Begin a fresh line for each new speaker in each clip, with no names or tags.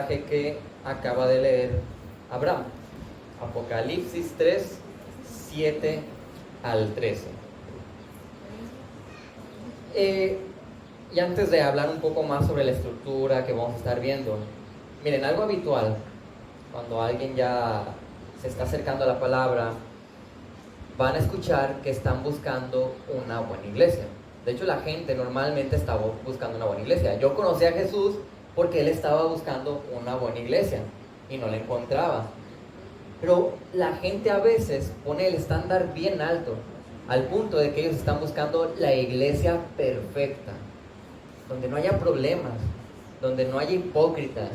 pasaje que acaba de leer Abraham. Apocalipsis 3, 7 al 13. Y antes de hablar un poco más sobre la estructura que vamos a estar viendo, miren, algo habitual cuando alguien ya se está acercando a la palabra, van a escuchar que están buscando una buena iglesia. De hecho, la gente normalmente estaba buscando una buena iglesia. Yo conocí a Jesús porque él estaba buscando una buena iglesia y no la encontraba. Pero la gente a veces pone el estándar bien alto, al punto de que ellos están buscando la iglesia perfecta, donde no haya problemas, donde no haya hipócritas.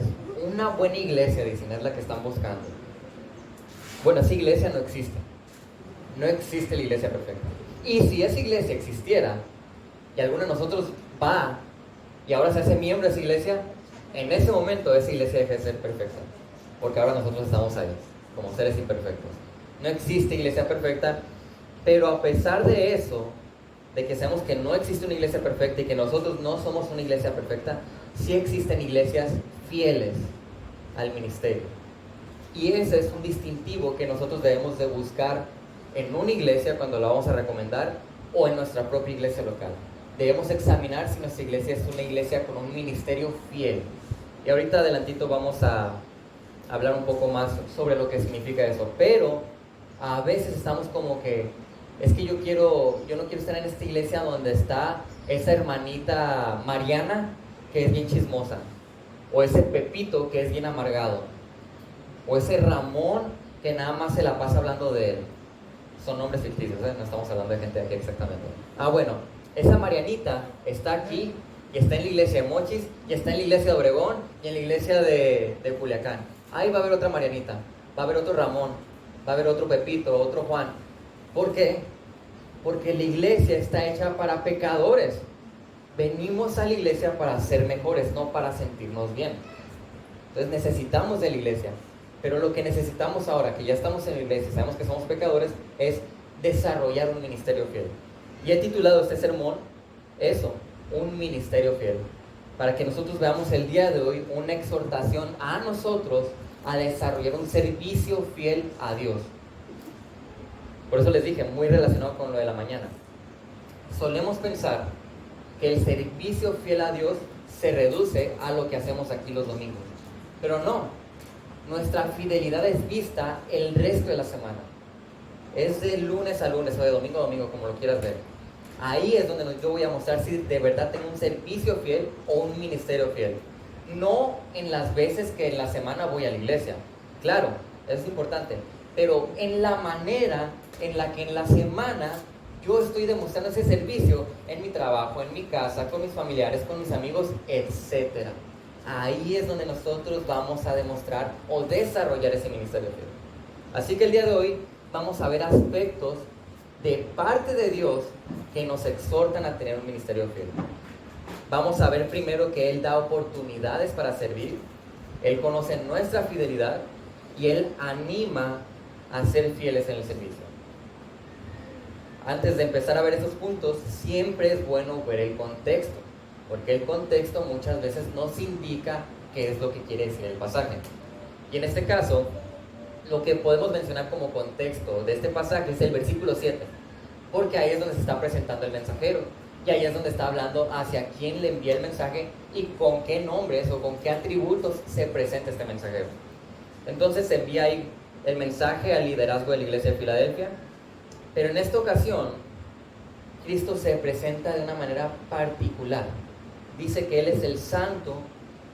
Una buena iglesia, dicen, es la que están buscando. Bueno, esa iglesia no existe. No existe la iglesia perfecta. Y si esa iglesia existiera, y alguno de nosotros va y ahora se hace miembro de esa iglesia, en ese momento esa iglesia deja de ser perfecta, porque ahora nosotros estamos ahí, como seres imperfectos. No existe iglesia perfecta, pero a pesar de eso, de que sabemos que no existe una iglesia perfecta y que nosotros no somos una iglesia perfecta, sí existen iglesias fieles al ministerio. Y ese es un distintivo que nosotros debemos de buscar en una iglesia cuando la vamos a recomendar o en nuestra propia iglesia local. Debemos examinar si nuestra iglesia es una iglesia con un ministerio fiel. Y ahorita adelantito vamos a hablar un poco más sobre lo que significa eso. Pero a veces estamos como que, es que yo no quiero estar en esta iglesia donde está esa hermanita Mariana que es bien chismosa, o ese Pepito que es bien amargado, o ese Ramón que nada más se la pasa hablando de él. Son nombres ficticios, no estamos hablando de gente de aquí exactamente. Bueno, esa Marianita está aquí y está en la iglesia de Mochis, y está en la iglesia de Obregón y en la iglesia de Culiacán. Ahí va a haber otra Marianita, va a haber otro Ramón, va a haber otro Pepito, otro Juan. ¿Por qué? Porque la iglesia está hecha para pecadores. Venimos a la iglesia para ser mejores, no para sentirnos bien. Entonces necesitamos de la iglesia. Pero lo que necesitamos ahora, que ya estamos en la iglesia, sabemos que somos pecadores, es desarrollar un ministerio fiel. Y he titulado este sermón, eso, un ministerio fiel. Para que nosotros veamos el día de hoy una exhortación a nosotros a desarrollar un servicio fiel a Dios. Por eso les dije, muy relacionado con lo de la mañana. Solemos pensar que el servicio fiel a Dios se reduce a lo que hacemos aquí los domingos. Pero no, nuestra fidelidad es vista el resto de la semana. Es de lunes a lunes o de domingo a domingo, como lo quieras ver. Ahí es donde yo voy a mostrar si de verdad tengo un servicio fiel o un ministerio fiel. No en las veces que en la semana voy a la iglesia. Claro, eso es importante. Pero en la manera en la que en la semana yo estoy demostrando ese servicio en mi trabajo, en mi casa, con mis familiares, con mis amigos, etc. Ahí es donde nosotros vamos a demostrar o desarrollar ese ministerio fiel. Así que el día de hoy vamos a ver aspectos de parte de Dios que nos exhortan a tener un ministerio fiel. Vamos a ver primero que Él da oportunidades para servir. Él conoce nuestra fidelidad y Él anima a ser fieles en el servicio. Antes de empezar a ver esos puntos, siempre es bueno ver el contexto, porque el contexto muchas veces nos indica qué es lo que quiere decir el pasaje. Y en este caso, lo que podemos mencionar como contexto de este pasaje es el versículo 7, porque ahí es donde se está presentando el mensajero, y ahí es donde está hablando hacia quién le envía el mensaje y con qué nombres o con qué atributos se presenta este mensajero. Entonces se envía ahí el mensaje al liderazgo de la iglesia de Filadelfia, pero en esta ocasión Cristo se presenta de una manera particular. Dice que Él es el santo,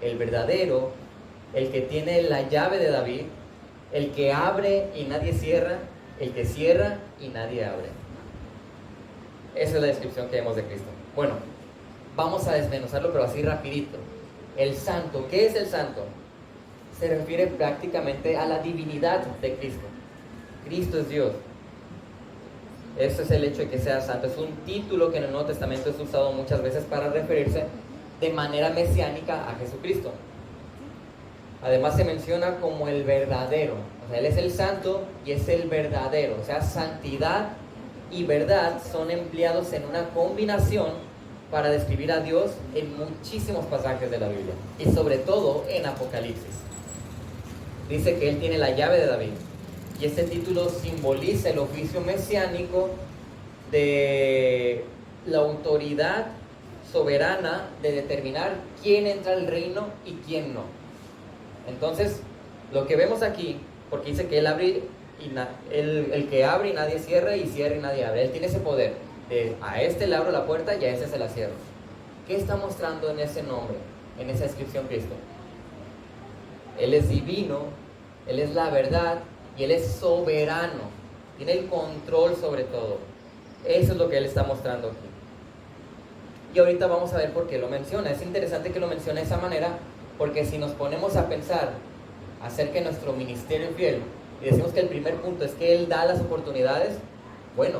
el verdadero, el que tiene la llave de David, el que abre y nadie cierra, el que cierra y nadie abre. Esa es la descripción que vemos de Cristo. Bueno, vamos a desmenuzarlo, pero así rapidito. El santo, ¿qué es el santo? Se refiere prácticamente a la divinidad de Cristo. Cristo es Dios. Ese es el hecho de que sea santo. Es un título que en el Nuevo Testamento es usado muchas veces para referirse de manera mesiánica a Jesucristo. Además se menciona como el verdadero. O sea, Él es el santo y es el verdadero. O sea, santidad y verdad son empleados en una combinación para describir a Dios en muchísimos pasajes de la Biblia, y sobre todo en Apocalipsis. Dice que Él tiene la llave de David, y este título simboliza el oficio mesiánico de la autoridad soberana de determinar quién entra al reino y quién no. Entonces, lo que vemos aquí, porque dice que Él abre el que abre y nadie cierra, y cierra y nadie abre. Él tiene ese poder de a este le abro la puerta y a ese se la cierro. ¿Qué está mostrando en ese nombre, en esa descripción Cristo? Él es divino, Él es la verdad y Él es soberano. Tiene el control sobre todo. Eso es lo que Él está mostrando aquí. Y ahorita vamos a ver por qué lo menciona. Es interesante que lo mencione de esa manera, porque si nos ponemos a pensar acerca de nuestro ministerio fiel y decimos que el primer punto es que Él da las oportunidades, bueno,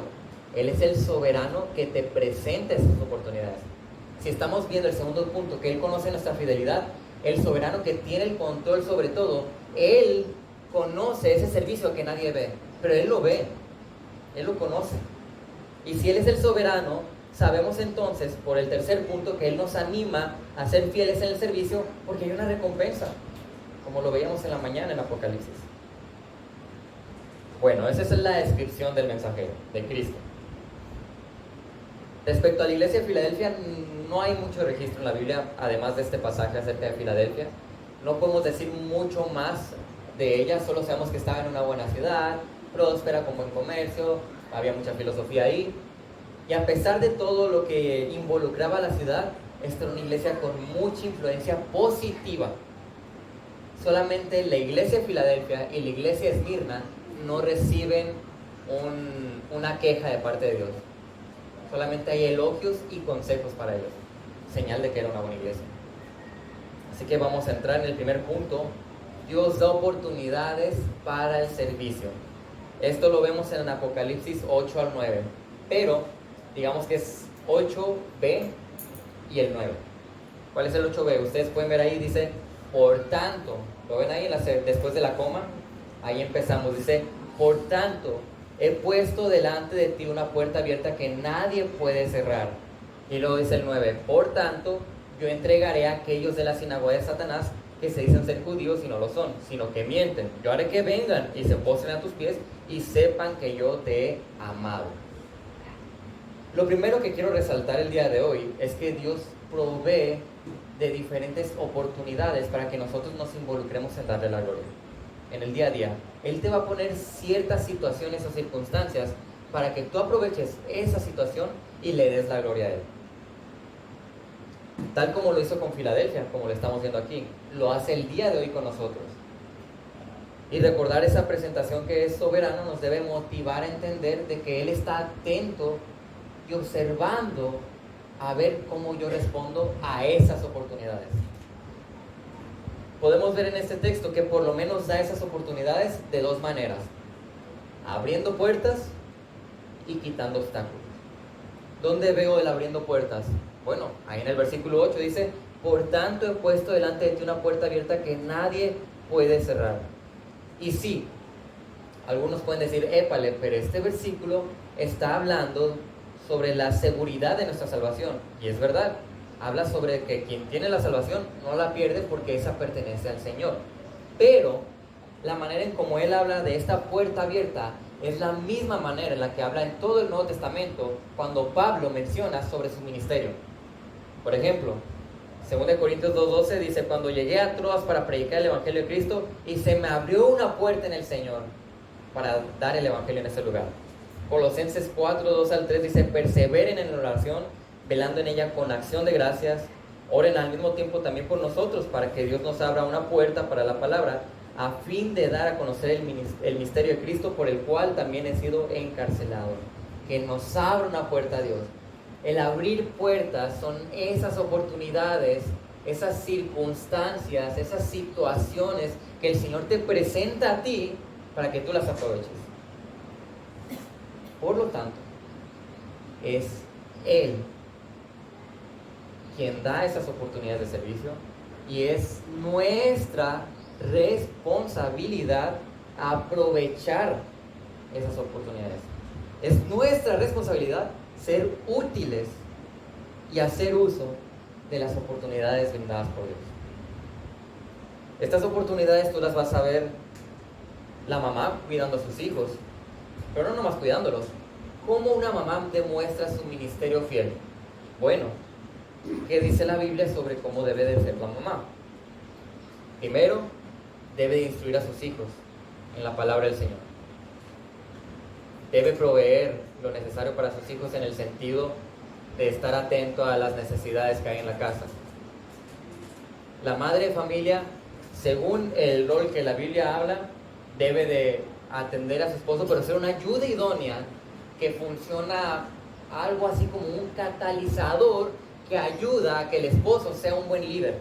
Él es el soberano que te presenta esas oportunidades. Si estamos viendo el segundo punto, que Él conoce nuestra fidelidad, el soberano que tiene el control sobre todo, Él conoce ese servicio que nadie ve, pero Él lo ve, Él lo conoce. Y si Él es el soberano, sabemos entonces, por el tercer punto, que Él nos anima a ser fieles en el servicio, porque hay una recompensa, como lo veíamos en la mañana en Apocalipsis. Bueno, esa es la descripción del mensajero, de Cristo. Respecto a la iglesia de Filadelfia, no hay mucho registro en la Biblia, además de este pasaje acerca de Filadelfia. No podemos decir mucho más de ella, solo sabemos que estaba en una buena ciudad, próspera, con buen comercio, había mucha filosofía ahí. Y a pesar de todo lo que involucraba a la ciudad, esta era una iglesia con mucha influencia positiva. Solamente la iglesia de Filadelfia y la iglesia de Esmirna no reciben una queja de parte de Dios. Solamente hay elogios y consejos para ellos, señal de que era una buena iglesia. Así que vamos a entrar en el primer punto. Dios da oportunidades para el servicio. Esto lo vemos en Apocalipsis 8 al 9, pero digamos que es 8b y el 9. ¿Cuál es el 8b? Ustedes pueden ver ahí, dice, por tanto, ¿lo ven ahí después de la coma? Ahí empezamos, dice, por tanto, he puesto delante de ti una puerta abierta que nadie puede cerrar. Y luego dice el 9, por tanto, yo entregaré a aquellos de la sinagoga de Satanás que se dicen ser judíos y no lo son, sino que mienten. Yo haré que vengan y se postren a tus pies y sepan que yo te he amado. Lo primero que quiero resaltar el día de hoy es que Dios provee de diferentes oportunidades para que nosotros nos involucremos en darle la gloria. En el día a día, Él te va a poner ciertas situaciones o circunstancias para que tú aproveches esa situación y le des la gloria a Él. Tal como lo hizo con Filadelfia, como lo estamos viendo aquí, lo hace el día de hoy con nosotros. Y recordar esa presentación que es soberano nos debe motivar a entender de que Él está atento y observando a ver cómo yo respondo a esas oportunidades. Podemos ver en este texto que por lo menos da esas oportunidades de dos maneras: abriendo puertas y quitando obstáculos. ¿Dónde veo el abriendo puertas? Bueno, ahí en el versículo 8 dice, por tanto he puesto delante de ti una puerta abierta que nadie puede cerrar. Y sí, algunos pueden decir, épale, pero este versículo está hablando sobre la seguridad de nuestra salvación. Y es verdad, habla sobre que quien tiene la salvación no la pierde porque esa pertenece al Señor. Pero la manera en cómo Él habla de esta puerta abierta es la misma manera en la que habla en todo el Nuevo Testamento cuando Pablo menciona sobre su ministerio. Por ejemplo, 2 Corintios 2:12 dice, cuando llegué a Troas para predicar el Evangelio de Cristo y se me abrió una puerta en el Señor para dar el Evangelio en ese lugar. Colosenses 4:2 al 3 dice, perseveren en la oración, velando en ella con acción de gracias, oren al mismo tiempo también por nosotros para que Dios nos abra una puerta para la palabra, a fin de dar a conocer el misterio de Cristo, por el cual también he sido encarcelado. Que nos abra una puerta a Dios. El abrir puertas son esas oportunidades, esas circunstancias, esas situaciones que el Señor te presenta a ti para que tú las aproveches. Por lo tanto, es Él quien da esas oportunidades de servicio y es nuestra responsabilidad aprovechar esas oportunidades. Es nuestra responsabilidad ser útiles y hacer uso de las oportunidades brindadas por Dios. Estas oportunidades tú las vas a ver la mamá cuidando a sus hijos, pero no nomás cuidándolos. ¿Cómo una mamá demuestra su ministerio fiel? Bueno, ¿qué dice la Biblia sobre cómo debe de ser la mamá? Primero, debe de instruir a sus hijos en la palabra del Señor. Debe proveer lo necesario para sus hijos en el sentido de estar atento a las necesidades que hay en la casa. La madre de familia, según el rol que la Biblia habla, debe de atender a su esposo, pero ser una ayuda idónea que funciona algo así como un catalizador que ayuda a que el esposo sea un buen líder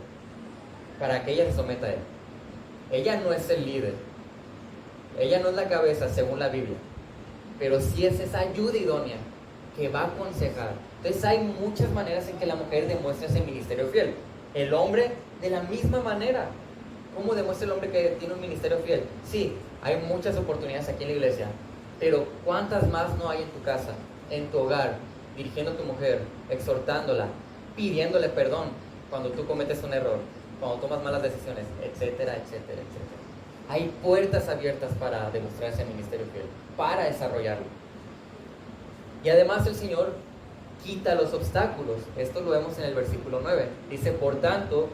para que ella se someta a él. Ella no es el líder, ella no es la cabeza según la Biblia, pero sí es esa ayuda idónea que va a aconsejar. Entonces hay muchas maneras en que la mujer demuestra ese ministerio fiel. El hombre de la misma manera. ¿Cómo demuestra el hombre que tiene un ministerio fiel? Sí, hay muchas oportunidades aquí en la iglesia, pero ¿cuántas más no hay en tu casa, en tu hogar, dirigiendo a tu mujer, exhortándola, pidiéndole perdón cuando tú cometes un error, cuando tomas malas decisiones, etcétera, etcétera, etcétera? Hay puertas abiertas para demostrar ese ministerio fiel, para desarrollarlo. Y además el Señor quita los obstáculos. Esto lo vemos en el versículo 9. Dice, por tanto,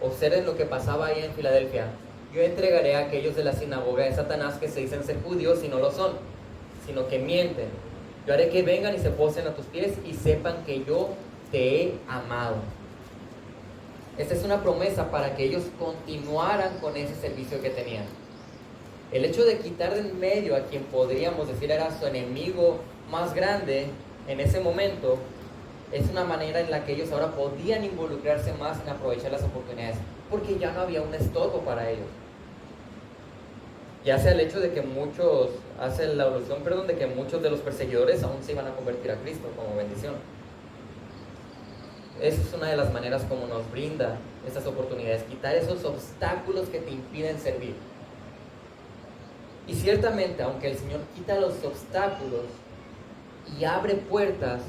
observen lo que pasaba ahí en Filadelfia. Yo entregaré a aquellos de la sinagoga de Satanás que se dicen ser judíos y no lo son, sino que mienten. Yo haré que vengan y se posen a tus pies y sepan que yo te he amado. Esta es una promesa para que ellos continuaran con ese servicio que tenían. El hecho de quitar de en medio a quien podríamos decir era su enemigo más grande en ese momento, es una manera en la que ellos ahora podían involucrarse más en aprovechar las oportunidades, porque ya no había un estorbo para ellos. Ya sea el hecho de que muchos, hace la alusión, de que muchos de los perseguidores aún se iban a convertir a Cristo como bendición. Esa es una de las maneras como nos brinda estas oportunidades, quitar esos obstáculos que te impiden servir. Y ciertamente, aunque el Señor quita los obstáculos y abre puertas,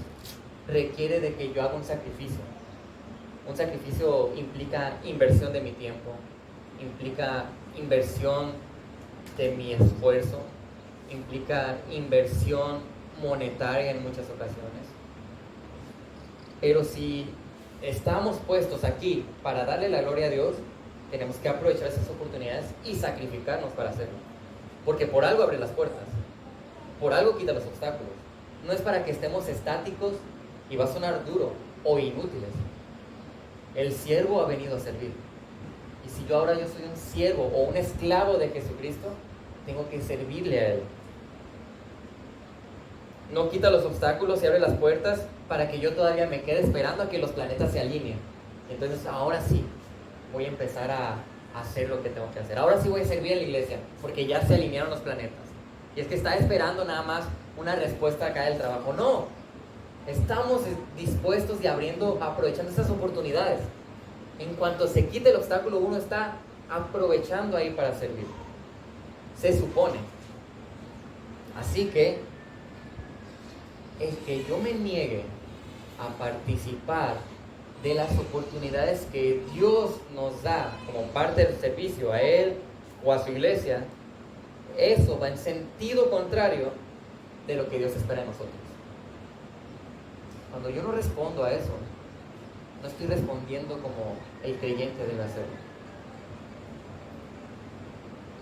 requiere de que yo haga un sacrificio. Un sacrificio implica inversión de mi tiempo, implica inversión de mi esfuerzo, implica inversión monetaria en muchas ocasiones. Pero si estamos puestos aquí para darle la gloria a Dios, tenemos que aprovechar esas oportunidades y sacrificarnos para hacerlo. Porque por algo abre las puertas, por algo quita los obstáculos. No es para que estemos estáticos y va a sonar duro o inútiles. El siervo ha venido a servir. Y si yo ahora soy un siervo o un esclavo de Jesucristo, tengo que servirle a Él. No quita los obstáculos y abre las puertas para que yo todavía me quede esperando a que los planetas se alineen. Entonces ahora sí, voy a empezar a hacer lo que tengo que hacer. Ahora sí voy a servir a la iglesia, porque ya se alinearon los planetas. Y es que está esperando nada más una respuesta acá del trabajo. No, estamos dispuestos y aprovechando esas oportunidades. En cuanto se quite el obstáculo, uno está aprovechando ahí para servir. Se supone. Así que el que yo me niegue a participar de las oportunidades que Dios nos da como parte del servicio a Él o a su iglesia, eso va en sentido contrario de lo que Dios espera de nosotros. Cuando yo no respondo a eso, no estoy respondiendo como el creyente debe hacerlo.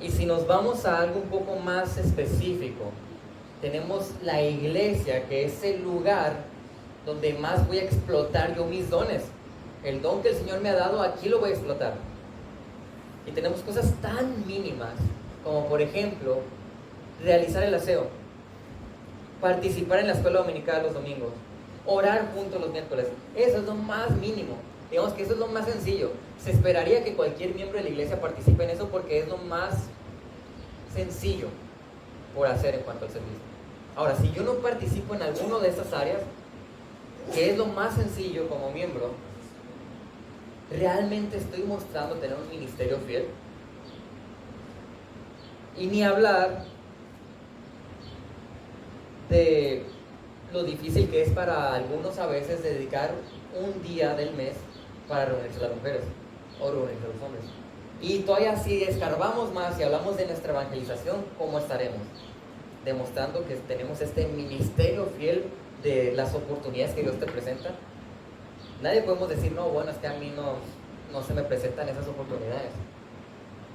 Y si nos vamos a algo un poco más específico, tenemos la iglesia, que es el lugar donde más voy a explotar yo mis dones. El don que el Señor me ha dado, aquí lo voy a explotar. Y tenemos cosas tan mínimas como, por ejemplo, realizar el aseo, participar en la escuela dominical los domingos, orar juntos los miércoles. Eso es lo más mínimo. Digamos que eso es lo más sencillo. Se esperaría que cualquier miembro de la iglesia participe en eso porque es lo más sencillo por hacer en cuanto al servicio. Ahora, si yo no participo en alguno de estas áreas, que es lo más sencillo como miembro, ¿realmente estoy mostrando tener un ministerio fiel? Y ni hablar de lo difícil que es para algunos a veces dedicar un día del mes para reunirse las mujeres o reunirse los hombres. Y todavía si escarbamos más y hablamos de nuestra evangelización, ¿cómo estaremos? Demostrando que tenemos este ministerio fiel de las oportunidades que Dios te presenta. Nadie podemos decir, no, bueno, es que a mí no se me presentan esas oportunidades.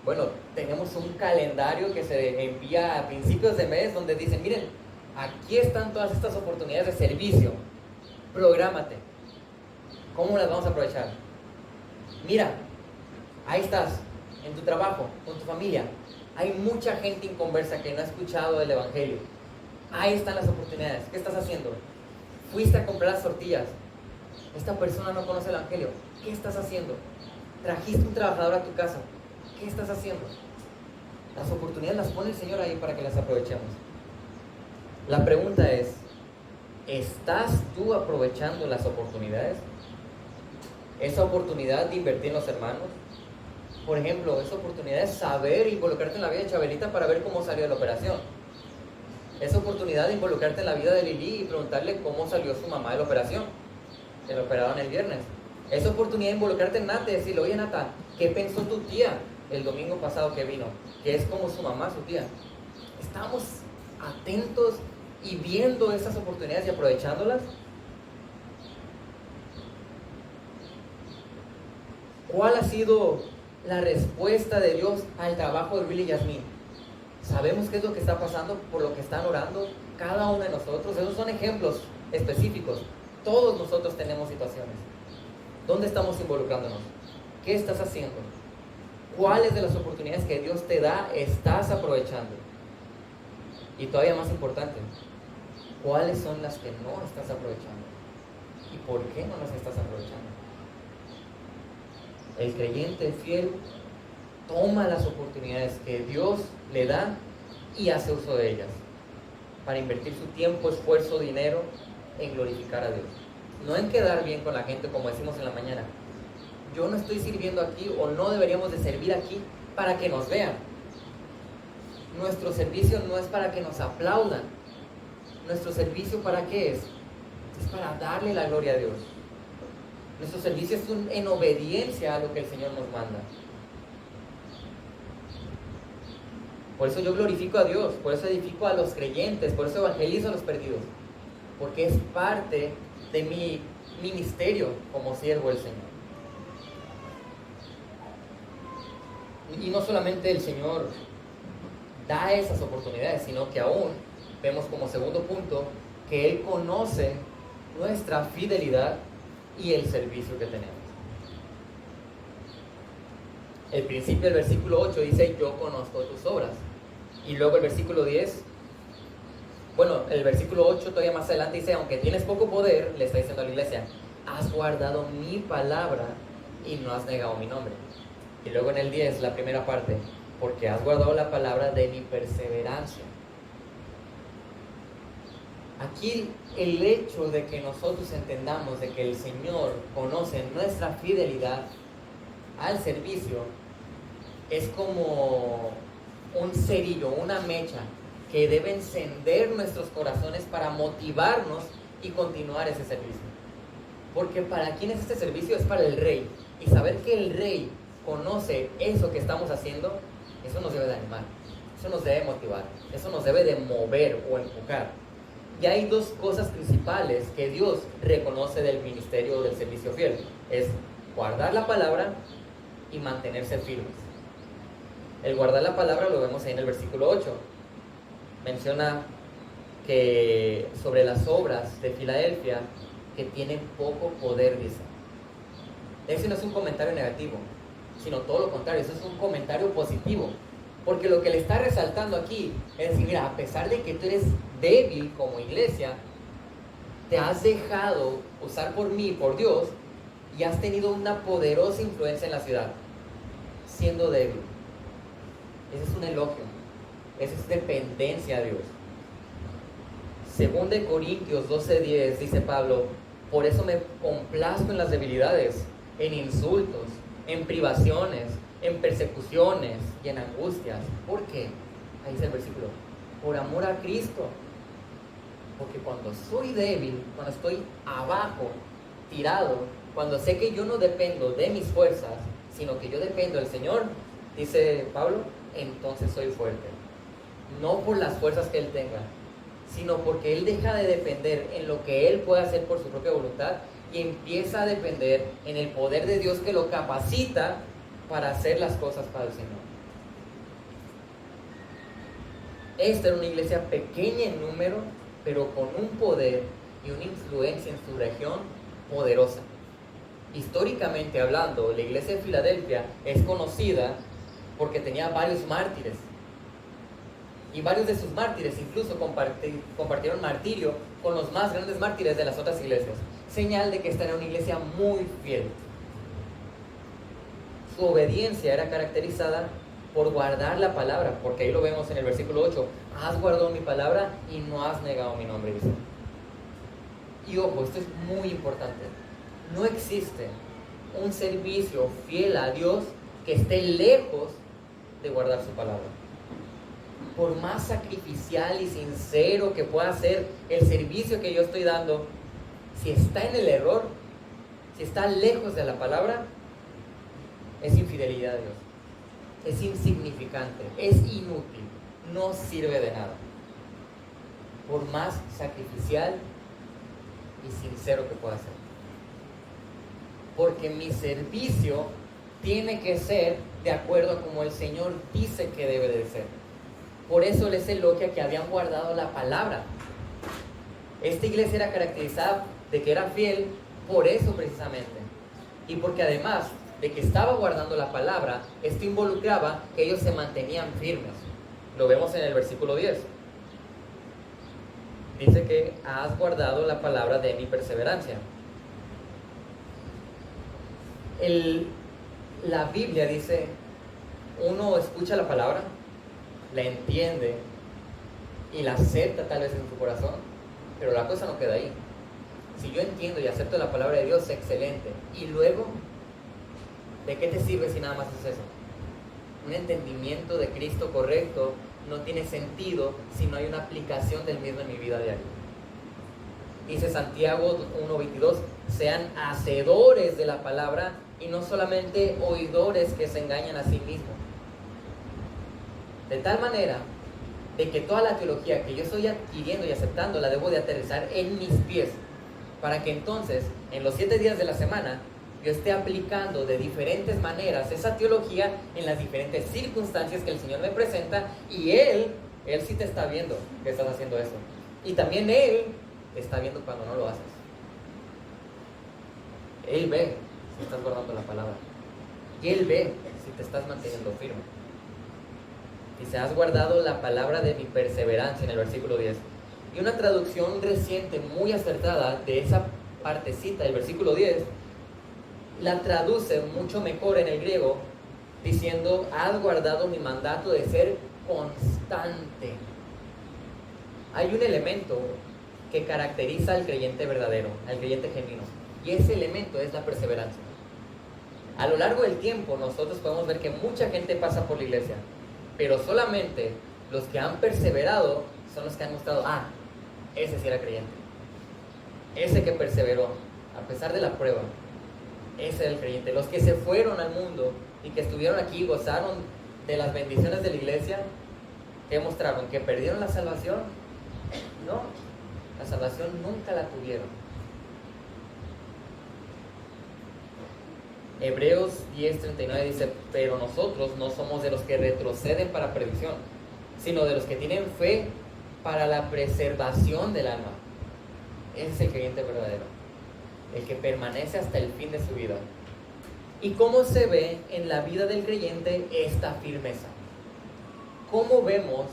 Bueno, tenemos un calendario que se envía a principios de mes donde dicen, miren, aquí están todas estas oportunidades de servicio, prográmate. ¿Cómo las vamos a aprovechar? Mira, ahí estás, en tu trabajo, con tu familia. Hay mucha gente inconversa que no ha escuchado el Evangelio. Ahí están las oportunidades. ¿Qué estás haciendo? Fuiste a comprar las tortillas. Esta persona no conoce el Evangelio. ¿Qué estás haciendo? Trajiste un trabajador a tu casa. ¿Qué estás haciendo? Las oportunidades las pone el Señor ahí para que las aprovechemos. La pregunta es, ¿estás tú aprovechando las oportunidades? Esa oportunidad de invertir en los hermanos. Por ejemplo, esa oportunidad de saber involucrarte en la vida de Chabelita para ver cómo salió la operación. Esa oportunidad de involucrarte en la vida de Lili y preguntarle cómo salió su mamá de la operación. Que la operaron el viernes. Esa oportunidad de involucrarte en Nata y decirle, oye Nata, ¿qué pensó tu tía el domingo pasado que vino? Que es como su mamá, su tía. Estamos atentos y viendo esas oportunidades y aprovechándolas. ¿Cuál ha sido la respuesta de Dios al trabajo de Billy y Yasmín? Sabemos qué es lo que está pasando, por lo que están orando cada uno de nosotros. Esos son ejemplos específicos. Todos nosotros tenemos situaciones. ¿Dónde estamos involucrándonos? ¿Qué estás haciendo? ¿Cuáles de las oportunidades que Dios te da estás aprovechando? Y todavía más importante, ¿cuáles son las que no estás aprovechando? ¿Y por qué no las estás aprovechando? El creyente fiel toma las oportunidades que Dios le da y hace uso de ellas para invertir su tiempo, esfuerzo, dinero en glorificar a Dios. No en quedar bien con la gente, como decimos en la mañana. Yo no estoy sirviendo aquí o no deberíamos de servir aquí para que nos vean. Nuestro servicio no es para que nos aplaudan. Nuestro servicio, ¿para qué es? Es para darle la gloria a Dios. Nuestro servicio es en obediencia a lo que el Señor nos manda. Por eso yo glorifico a Dios, por eso edifico a los creyentes, por eso evangelizo a los perdidos. Porque es parte de mi ministerio como siervo del Señor. Y no solamente el Señor da esas oportunidades, sino que aún vemos como segundo punto que Él conoce nuestra fidelidad y el servicio que tenemos. El principio del versículo 8 dice, yo conozco tus obras. Y luego el versículo 10, bueno, el versículo 8 todavía más adelante dice, aunque tienes poco poder, le está diciendo a la iglesia, has guardado mi palabra y no has negado mi nombre. Y luego en el 10, la primera parte, porque has guardado la palabra de mi perseverancia. Aquí el hecho de que nosotros entendamos de que el Señor conoce nuestra fidelidad al servicio es como un cerillo, una mecha que debe encender nuestros corazones para motivarnos y continuar ese servicio. Porque ¿para quién es este servicio? Es para el Rey. Y saber que el Rey conoce eso que estamos haciendo, eso nos debe de animar, eso nos debe motivar, eso nos debe de mover o empujar. Y hay dos cosas principales que Dios reconoce del ministerio del servicio fiel. Es guardar la palabra y mantenerse firmes. El guardar la palabra lo vemos ahí en el versículo 8. Menciona que sobre las obras de Filadelfia que tienen poco poder, dice. Ese no es un comentario negativo, sino todo lo contrario, eso es un comentario positivo. Porque lo que le está resaltando aquí es decir, mira, a pesar de que tú eres débil como iglesia, te has dejado usar por mí, por Dios, y has tenido una poderosa influencia en la ciudad, siendo débil. Ese es un elogio, esa es dependencia a Dios. Según de Corintios 12:10 dice Pablo, por eso me complazco en las debilidades, en insultos, en privaciones, en persecuciones y en angustias. ¿Por qué? Ahí dice el versículo, por amor a Cristo. Porque cuando soy débil, cuando estoy abajo, tirado, cuando sé que yo no dependo de mis fuerzas, sino que yo dependo del Señor, dice Pablo, entonces soy fuerte. No por las fuerzas que Él tenga, sino porque Él deja de depender en lo que Él puede hacer por su propia voluntad y empieza a depender en el poder de Dios que lo capacita para hacer las cosas para el Señor. Esta era una iglesia pequeña en número, pero con un poder y una influencia en su región poderosa. Históricamente hablando, la iglesia de Filadelfia es conocida porque tenía varios mártires. Y varios de sus mártires incluso compartieron martirio con los más grandes mártires de las otras iglesias. Señal de que esta era una iglesia muy fiel. Su obediencia era caracterizada por guardar la palabra, porque ahí lo vemos en el versículo 8. Has guardado mi palabra y no has negado mi nombre, dice. Y ojo, esto es muy importante. No existe un servicio fiel a Dios que esté lejos de guardar su palabra. Por más sacrificial y sincero que pueda ser el servicio que yo estoy dando, si está en el error, si está lejos de la palabra, es infidelidad a Dios. Es insignificante, es inútil, no sirve de nada. Por más sacrificial y sincero que pueda ser. Porque mi servicio tiene que ser de acuerdo a como el Señor dice que debe de ser. Por eso les elogia que habían guardado la palabra. Esta iglesia era caracterizada de que era fiel por eso precisamente. Y porque además de que estaba guardando la palabra, esto involucraba que ellos se mantenían firmes. Lo vemos en el versículo 10. Dice que has guardado la palabra de mi perseverancia. La Biblia dice, uno escucha la palabra, la entiende y la acepta tal vez en su corazón, pero la cosa no queda ahí. Si yo entiendo y acepto la palabra de Dios, excelente. Y luego, ¿de qué te sirve si nada más es eso? Un entendimiento de Cristo correcto no tiene sentido si no hay una aplicación del mismo en mi vida diaria. Dice Santiago 1:22, sean hacedores de la palabra y no solamente oidores que se engañan a sí mismos. De tal manera de que toda la teología que yo estoy adquiriendo y aceptando la debo de aterrizar en mis pies, para que entonces en los 7 días de la semana yo esté aplicando de diferentes maneras esa teología en las diferentes circunstancias que el Señor me presenta, y Él sí te está viendo que estás haciendo eso, y también Él está viendo cuando no lo haces. Él ve si estás guardando la palabra, y Él ve si te estás manteniendo firme. Dice, has guardado la palabra de mi perseverancia, en el versículo 10. Y una traducción reciente muy acertada de esa partecita del versículo 10 la traduce mucho mejor en el griego, diciendo, has guardado mi mandato de ser constante. Hay un elemento que caracteriza al creyente verdadero, al creyente genuino, y ese elemento es la perseverancia. A lo largo del tiempo nosotros podemos ver que mucha gente pasa por la iglesia, pero solamente los que han perseverado son los que han mostrado, ese sí era creyente, ese que perseveró a pesar de la prueba, ese era el creyente. Los que se fueron al mundo y que estuvieron aquí y gozaron de las bendiciones de la iglesia, ¿qué mostraron? ¿Que perdieron la salvación? No, la salvación nunca la tuvieron. Hebreos 10:39 dice, pero nosotros no somos de los que retroceden para perdición, sino de los que tienen fe para la preservación del alma. Ese es el creyente verdadero, el que permanece hasta el fin de su vida. ¿Y cómo se ve en la vida del creyente esta firmeza? ¿Cómo vemos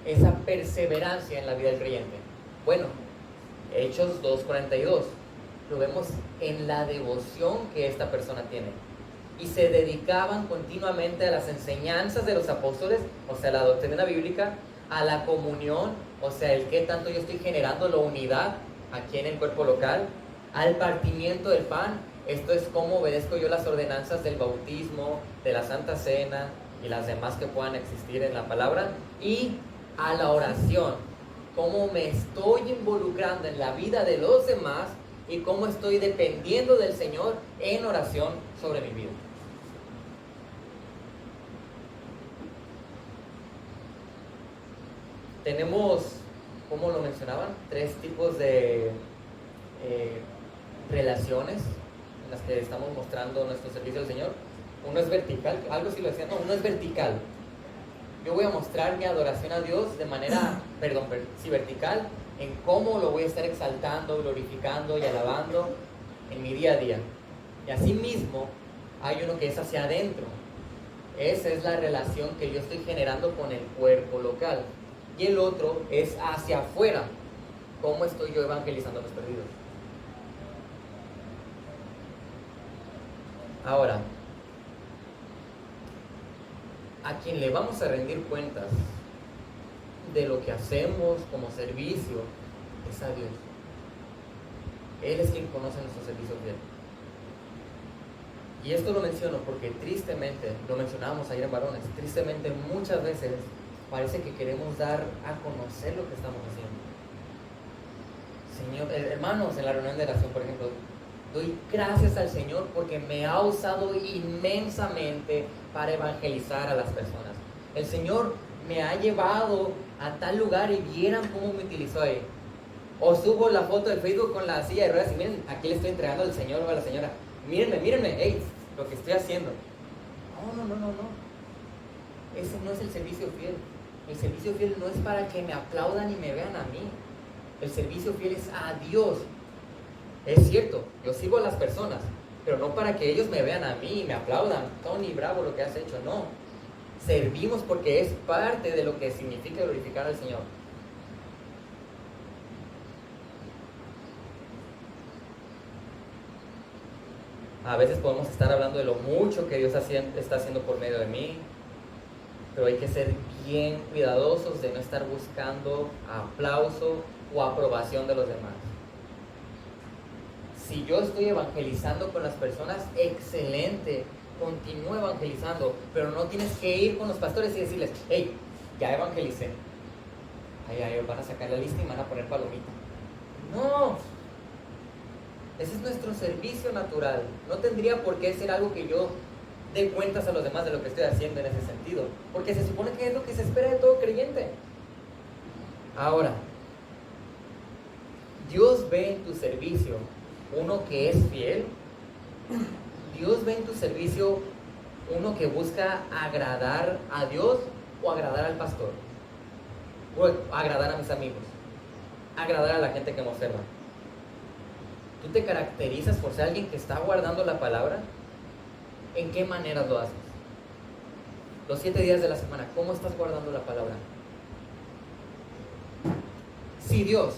esa perseverancia en la vida del creyente? Bueno, Hechos 2:42. Lo vemos en la devoción que esta persona tiene. Y se dedicaban continuamente a las enseñanzas de los apóstoles, o sea, la doctrina bíblica, a la comunión, o sea, el qué tanto yo estoy generando la unidad aquí en el cuerpo local, al partimiento del pan, esto es cómo obedezco yo las ordenanzas del bautismo, de la Santa Cena y las demás que puedan existir en la palabra, y a la oración. cómo me estoy involucrando en la vida de los demás y cómo estoy dependiendo del Señor en oración sobre mi vida. Tenemos, como lo mencionaban, 3 tipos de relaciones en las que estamos mostrando nuestro servicio al Señor. Uno es vertical, algo sí lo decía, no, uno es vertical. Yo voy a mostrar mi adoración a Dios de manera, vertical, en cómo lo voy a estar exaltando, glorificando y alabando en mi día a día. Y asimismo, hay uno que es hacia adentro. Esa es la relación que yo estoy generando con el cuerpo local. Y el otro es hacia afuera. ¿Cómo estoy yo evangelizando a los perdidos? Ahora, a quien le vamos a rendir cuentas de lo que hacemos como servicio es a Dios. Él es quien conoce nuestro servicio fiel. Y esto lo menciono porque tristemente, lo mencionábamos ayer en varones, tristemente muchas veces parece que queremos dar a conocer lo que estamos haciendo. Señor, hermanos, en la reunión de oración, por ejemplo, doy gracias al Señor porque me ha usado inmensamente para evangelizar a las personas. El Señor me ha llevado a tal lugar y vieran cómo me utilizó ahí. O subo la foto de Facebook con la silla de ruedas y miren, aquí le estoy entregando al Señor o a la señora. Mírenme, hey, lo que estoy haciendo. No. Ese no es el servicio fiel. El servicio fiel no es para que me aplaudan y me vean a mí. El servicio fiel es a Dios. Es cierto, yo sigo a las personas, pero no para que ellos me vean a mí y me aplaudan. Tony, bravo lo que has hecho, no. Servimos porque es parte de lo que significa glorificar al Señor. A veces podemos estar hablando de lo mucho que Dios está haciendo por medio de mí, pero hay que ser bien cuidadosos de no estar buscando aplauso o aprobación de los demás. Si yo estoy evangelizando con las personas, excelente, continúa evangelizando, pero no tienes que ir con los pastores y decirles, hey, ya evangelicé. Ahí van a sacar la lista y van a poner palomita. No, ese es nuestro servicio natural. No tendría por qué ser algo que yo dé cuentas a los demás de lo que estoy haciendo en ese sentido, porque se supone que es lo que se espera de todo creyente. Ahora, Dios ve en tu servicio uno que es fiel. Dios ve en tu servicio uno que busca agradar a Dios o agradar al pastor, o agradar a mis amigos, agradar a la gente que me observa. ¿Tú te caracterizas por ser alguien que está guardando la palabra? ¿En qué maneras lo haces? Los 7 días de la semana, ¿cómo estás guardando la palabra? Si Dios,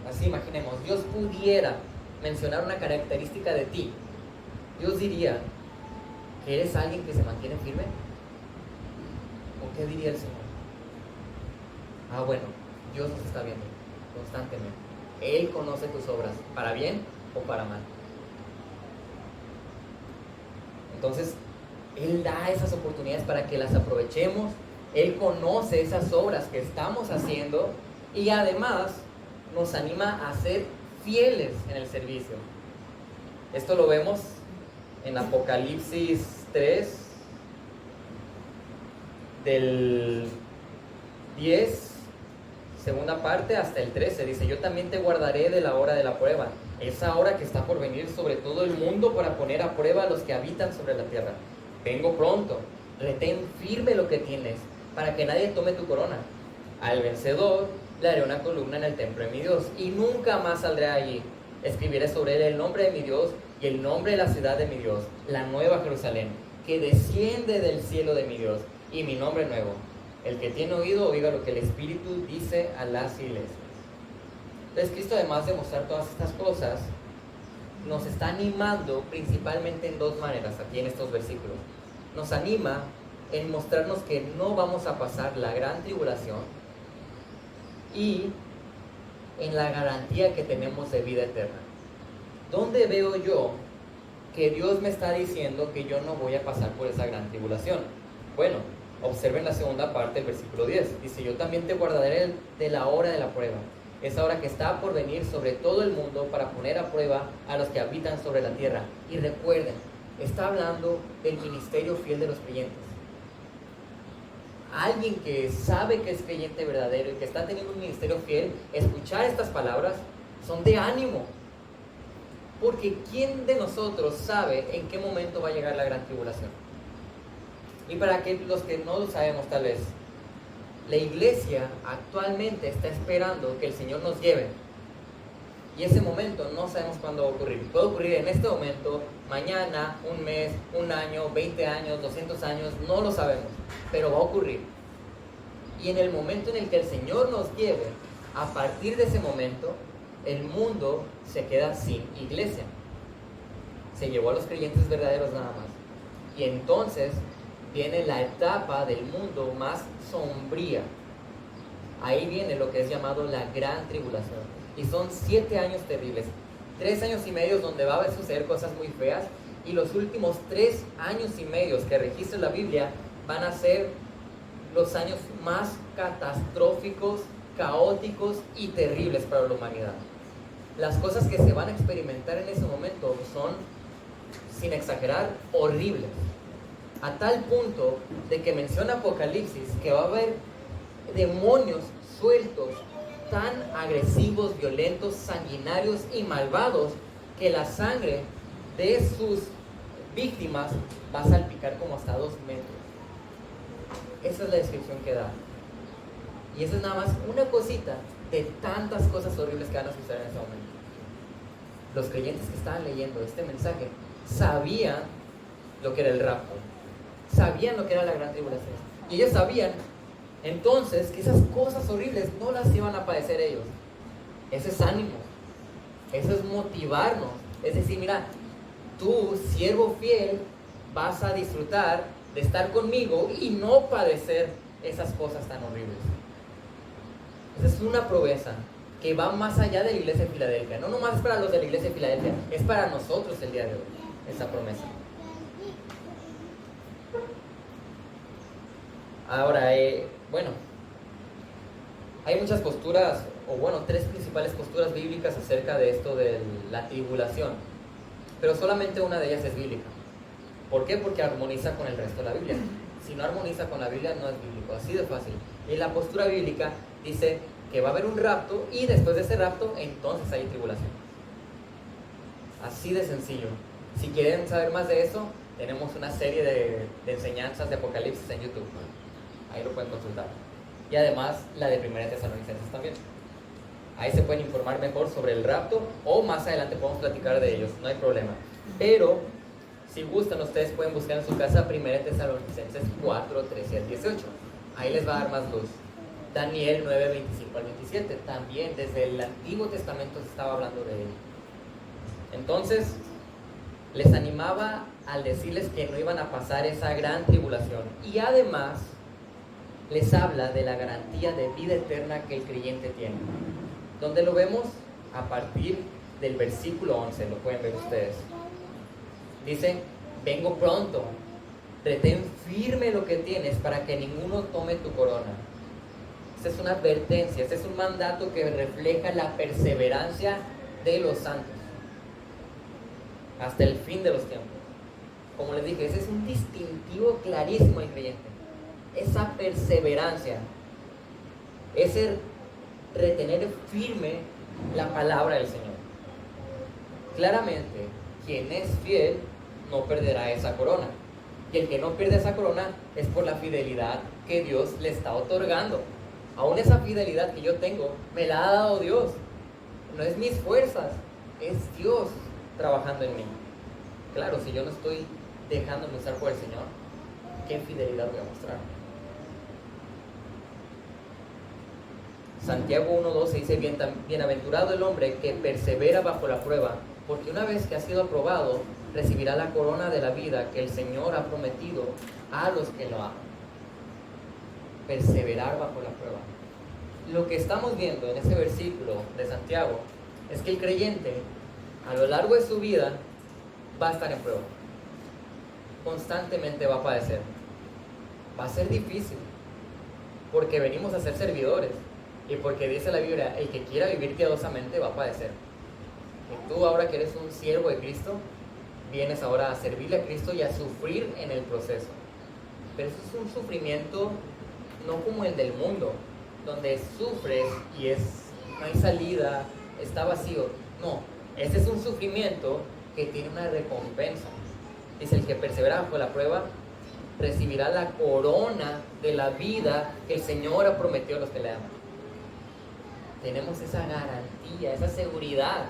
así imaginemos, Dios pudiera mencionar una característica de ti, Dios diría que eres alguien que se mantiene firme. ¿O qué diría el Señor? Bueno, Dios nos está viendo constantemente. Él conoce tus obras, para bien o para mal. Entonces, Él da esas oportunidades para que las aprovechemos. Él conoce esas obras que estamos haciendo y además nos anima a ser fieles en el servicio. Esto lo vemos en Apocalipsis 3, del 10, segunda parte, hasta el 13. Dice, yo también te guardaré de la hora de la prueba, esa hora que está por venir sobre todo el mundo para poner a prueba a los que habitan sobre la tierra. Vengo pronto, retén firme lo que tienes, para que nadie tome tu corona. Al vencedor le haré una columna en el templo de mi Dios, y nunca más saldré allí. Escribiré sobre él el nombre de mi Dios y el nombre de la ciudad de mi Dios, la nueva Jerusalén, que desciende del cielo de mi Dios, y mi nombre nuevo. El que tiene oído, oiga lo que el Espíritu dice a las iglesias. Entonces Cristo, además de mostrar todas estas cosas, nos está animando principalmente en 2 maneras aquí en estos versículos. Nos anima en mostrarnos que no vamos a pasar la gran tribulación y en la garantía que tenemos de vida eterna. ¿Dónde veo yo que Dios me está diciendo que yo no voy a pasar por esa gran tribulación? Bueno, Observen la segunda parte del versículo 10. Dice, yo también te guardaré de la hora de la prueba. Esa hora que está por venir sobre todo el mundo para poner a prueba a los que habitan sobre la tierra. Y recuerden, está hablando del ministerio fiel de los creyentes. Alguien que sabe que es creyente verdadero y que está teniendo un ministerio fiel, escuchar estas palabras son de ánimo. Porque ¿quién de nosotros sabe en qué momento va a llegar la gran tribulación? Y para los que no lo sabemos tal vez, la iglesia actualmente está esperando que el Señor nos lleve. Y ese momento no sabemos cuándo va a ocurrir. Puede ocurrir en este momento, mañana, un mes, un año, 20 años, 200 años, no lo sabemos. Pero va a ocurrir. Y en el momento en el que el Señor nos lleve, a partir de ese momento, el mundo se queda sin iglesia. Se llevó a los creyentes verdaderos nada más. Y entonces viene la etapa del mundo más sombría. Ahí viene lo que es llamado la gran tribulación. Y son 7 años terribles. 3 años y medio donde va a suceder cosas muy feas. Y los últimos 3 años y medio que registra la Biblia van a ser los años más catastróficos, caóticos y terribles para la humanidad. Las cosas que se van a experimentar en ese momento son, sin exagerar, horribles. A tal punto de que menciona Apocalipsis que va a haber demonios sueltos tan agresivos, violentos, sanguinarios y malvados que la sangre de sus víctimas va a salpicar como hasta 2 metros. Esa es la descripción que da. Y esa es nada más una cosita de tantas cosas horribles que van a suceder en ese momento. Los creyentes que estaban leyendo este mensaje sabían lo que era el rapto, sabían lo que era la gran tribulación, y ellos sabían entonces que esas cosas horribles no las iban a padecer ellos. Eso es ánimo, eso es motivarnos, es decir, mira, tú, siervo fiel, vas a disfrutar de estar conmigo y no padecer esas cosas tan horribles. Esa es una promesa que va más allá de la iglesia de Filadelfia. No nomás es para los de la iglesia de Filadelfia, es para nosotros el día de hoy, esa promesa. Ahora, bueno, hay muchas posturas, o bueno, 3 principales posturas bíblicas acerca de esto de la tribulación, pero solamente una de ellas es bíblica. ¿Por qué? Porque armoniza con el resto de la Biblia. Si no armoniza con la Biblia, no es bíblico, así de fácil. Y la postura bíblica dice que va a haber un rapto y después de ese rapto, entonces hay tribulación. Así de sencillo. Si quieren saber más de eso, tenemos una serie de enseñanzas de Apocalipsis en YouTube. Ahí lo pueden consultar. Y además la de Primera Tesalonicenses también. Ahí se pueden informar mejor sobre el rapto o más adelante podemos platicar de ellos, no hay problema. Pero si gustan, ustedes pueden buscar en su casa Primera Tesalonicenses 4, 13 al 18. Ahí les va a dar más luz. Daniel 9, 25 al 27. También desde el Antiguo Testamento se estaba hablando de él. Entonces, les animaba al decirles que no iban a pasar esa gran tribulación. Y además, les habla de la garantía de vida eterna que el creyente tiene. ¿Dónde lo vemos? A partir del versículo 11, lo pueden ver ustedes. Dice, vengo pronto, retén firme lo que tienes para que ninguno tome tu corona. Esta es una advertencia, este es un mandato que refleja la perseverancia de los santos hasta el fin de los tiempos. Como les dije, ese es un distintivo clarísimo del creyente. Esa perseverancia, ese retener firme la palabra del Señor. Claramente, quien es fiel no perderá esa corona. Y el que no pierde esa corona es por la fidelidad que Dios le está otorgando. Aún esa fidelidad que yo tengo, me la ha dado Dios. No es mis fuerzas, es Dios trabajando en mí. Claro, si yo no estoy dejándome usar por el Señor, ¿qué fidelidad voy a mostrar? Santiago 1:12 dice, bienaventurado el hombre que persevera bajo la prueba, porque una vez que ha sido aprobado, recibirá la corona de la vida que el Señor ha prometido a los que lo aman. Perseverar bajo la prueba. Lo que estamos viendo en ese versículo de Santiago es que el creyente a lo largo de su vida va a estar en prueba. Constantemente va a padecer. Va a ser difícil, porque venimos a ser servidores, y porque dice la Biblia, el que quiera vivir piadosamente va a padecer. Y tú, ahora que eres un siervo de Cristo, vienes ahora a servirle a Cristo y a sufrir en el proceso. Pero eso es un sufrimiento no como el del mundo, donde sufres y no hay salida, está vacío. No, ese es un sufrimiento que tiene una recompensa. Dice, el que persevera bajo la prueba recibirá la corona de la vida que el Señor ha prometido a los que le aman. Tenemos esa garantía, esa seguridad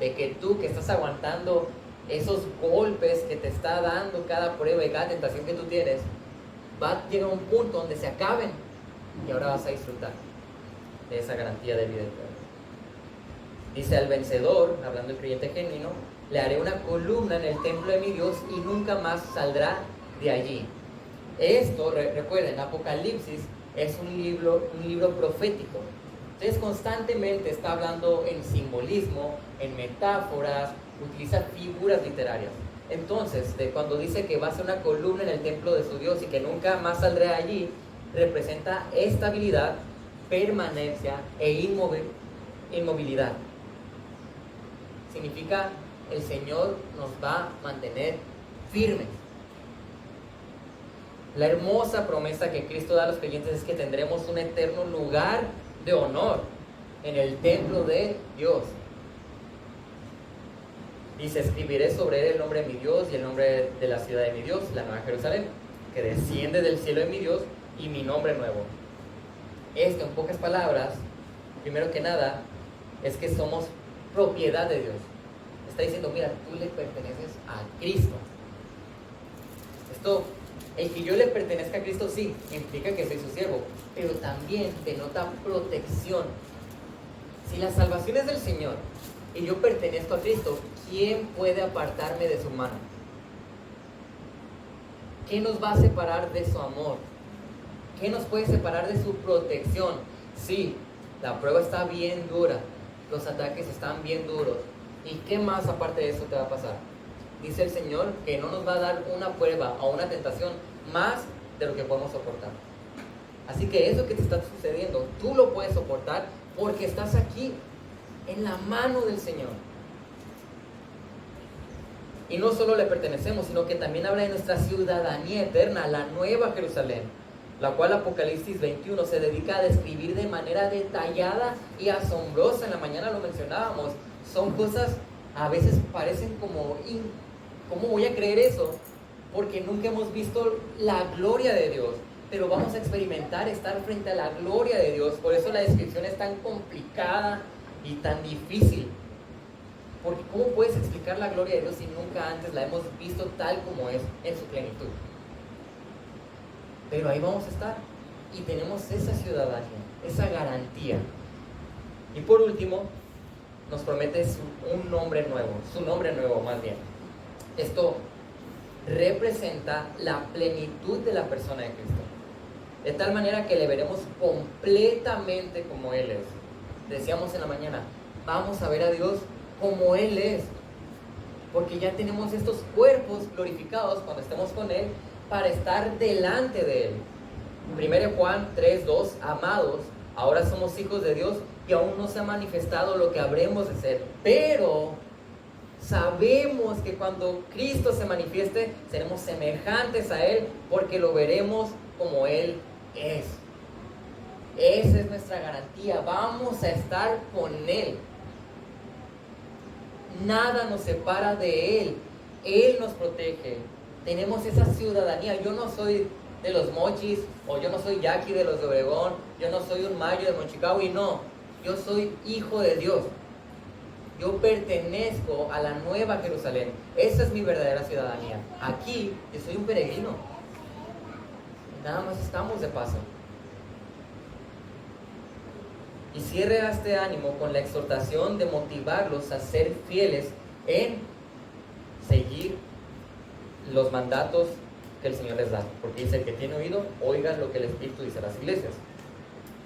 de que tú, que estás aguantando esos golpes que te está dando cada prueba y cada tentación que tú tienes, va a llegar a un punto donde se acaben y ahora vas a disfrutar de esa garantía de vida eterna. Dice, al vencedor, hablando del creyente genuino, le haré una columna en el templo de mi Dios y nunca más saldrá de allí. Esto, recuerden, Apocalipsis es un libro profético. Entonces constantemente está hablando en simbolismo, en metáforas, utiliza figuras literarias. Entonces, cuando dice que va a ser una columna en el templo de su Dios y que nunca más saldrá de allí, representa estabilidad, permanencia e inmovilidad. Significa, el Señor nos va a mantener firmes. La hermosa promesa que Cristo da a los creyentes es que tendremos un eterno lugar de honor en el templo de Dios. Dice, escribiré sobre él el nombre de mi Dios y el nombre de la ciudad de mi Dios, la Nueva Jerusalén, que desciende del cielo de mi Dios, y mi nombre nuevo. Esto, en pocas palabras, primero que nada, es que somos propiedad de Dios. Está diciendo, mira, tú le perteneces a Cristo. Esto, el que yo le pertenezca a Cristo, sí, implica que soy su siervo, pero también denota protección. Si la salvación es del Señor y yo pertenezco a Cristo, ¿quién puede apartarme de su mano? ¿Qué nos va a separar de su amor? ¿Qué nos puede separar de su protección? Sí, la prueba está bien dura, los ataques están bien duros. ¿Y qué más aparte de eso te va a pasar? Dice el Señor que no nos va a dar una prueba o una tentación más de lo que podemos soportar. Así que eso que te está sucediendo, tú lo puedes soportar porque estás aquí, en la mano del Señor. Y no solo le pertenecemos, sino que también habla de nuestra ciudadanía eterna, la Nueva Jerusalén, la cual Apocalipsis 21 se dedica a describir de manera detallada y asombrosa. En la mañana lo mencionábamos. Son cosas, a veces parecen como, ¿cómo voy a creer eso? Porque nunca hemos visto la gloria de Dios, pero vamos a experimentar estar frente a la gloria de Dios. Por eso la descripción es tan complicada y tan difícil. Porque ¿cómo puedes explicar la gloria de Dios si nunca antes la hemos visto tal como es en su plenitud? Pero ahí vamos a estar y tenemos esa ciudadanía, esa garantía. Y por último, nos promete un nombre nuevo, su nombre nuevo más bien. Esto representa la plenitud de la persona de Cristo, de tal manera que le veremos completamente como Él es. Decíamos en la mañana, vamos a ver a Dios como Él es, porque ya tenemos estos cuerpos glorificados cuando estemos con Él para estar delante de Él. 1 Juan 3:2, amados, ahora somos hijos de Dios y aún no se ha manifestado lo que habremos de ser, pero sabemos que cuando Cristo se manifieste seremos semejantes a Él porque lo veremos como Él es. Esa es nuestra garantía, vamos a estar con Él. Nada nos separa de Él, Él nos protege. Tenemos esa ciudadanía. Yo no soy de los Mochis, o yo no soy Jackie de los de Obregón, yo no soy un Mario de Monchicawi, no. Yo soy hijo de Dios. Yo pertenezco a la Nueva Jerusalén. Esa es mi verdadera ciudadanía. Aquí yo soy un peregrino. Nada más estamos de paso. Y cierre este ánimo con la exhortación de motivarlos a ser fieles en seguir los mandatos que el Señor les da, porque dice: el que tiene oído, oiga lo que el Espíritu dice a las iglesias.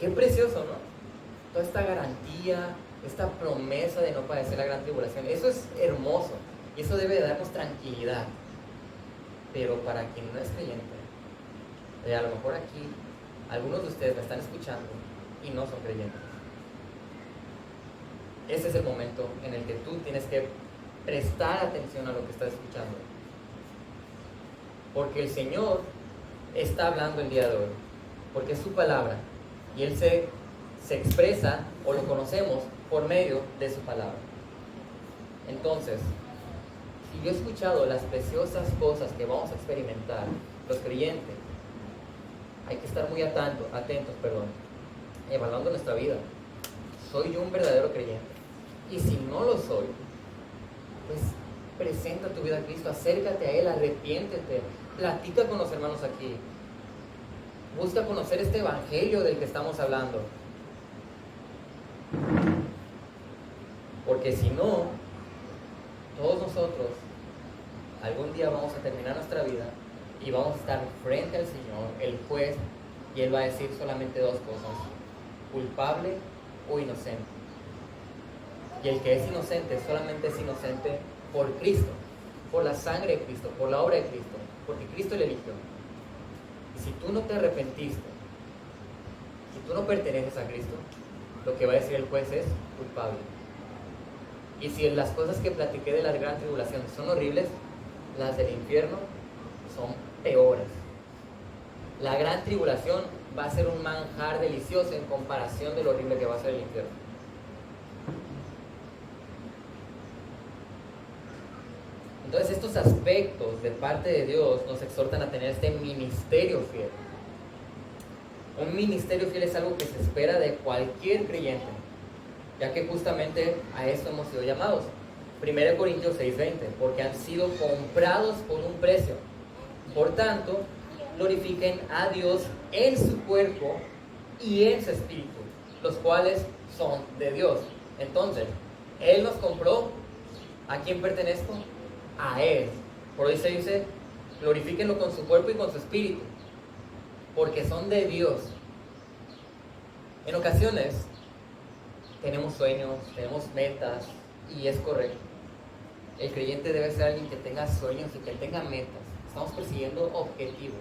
Qué precioso, ¿no? Toda esta garantía, esta promesa de no padecer la gran tribulación, eso es hermoso y eso debe darnos tranquilidad. Pero para quien no es creyente, A lo mejor aquí algunos de ustedes me están escuchando y no son creyentes. Ese es el momento en el que tú tienes que prestar atención a lo que estás escuchando. Porque el Señor está hablando el día de hoy. Porque es su palabra. Y Él se expresa, o lo conocemos, por medio de su palabra. Entonces, si yo he escuchado las preciosas cosas que vamos a experimentar, los creyentes, hay que estar muy atentos, evaluando nuestra vida. ¿Soy yo un verdadero creyente? Y si no lo soy, pues presenta tu vida a Cristo, acércate a Él, arrepiéntete, platica con los hermanos aquí, busca conocer este evangelio del que estamos hablando. Porque si no, todos nosotros algún día vamos a terminar nuestra vida y vamos a estar frente al Señor, el juez, y Él va a decir solamente dos cosas: culpable o inocente. Y el que es inocente solamente es inocente por Cristo, por la sangre de Cristo, por la obra de Cristo, porque Cristo le eligió. Y si tú no te arrepentiste, si tú no perteneces a Cristo, lo que va a decir el juez es culpable. Y si las cosas que platiqué de la gran tribulación son horribles, las del infierno son peores. La gran tribulación va a ser un manjar delicioso en comparación de lo horrible que va a ser el infierno. Entonces estos aspectos de parte de Dios nos exhortan a tener este ministerio fiel. Un ministerio fiel es algo que se espera de cualquier creyente, ya que justamente a esto hemos sido llamados. 1 Corintios 6:20, porque han sido comprados por un precio. Por tanto, glorifiquen a Dios en su cuerpo y en su espíritu, los cuales son de Dios. Entonces, Él nos compró. ¿A quién pertenezco? A Él. Por eso dice, glorifíquenlo con su cuerpo y con su espíritu, porque son de Dios. En ocasiones tenemos sueños, tenemos metas, y es correcto. El creyente debe ser alguien que tenga sueños y que tenga metas. Estamos persiguiendo objetivos.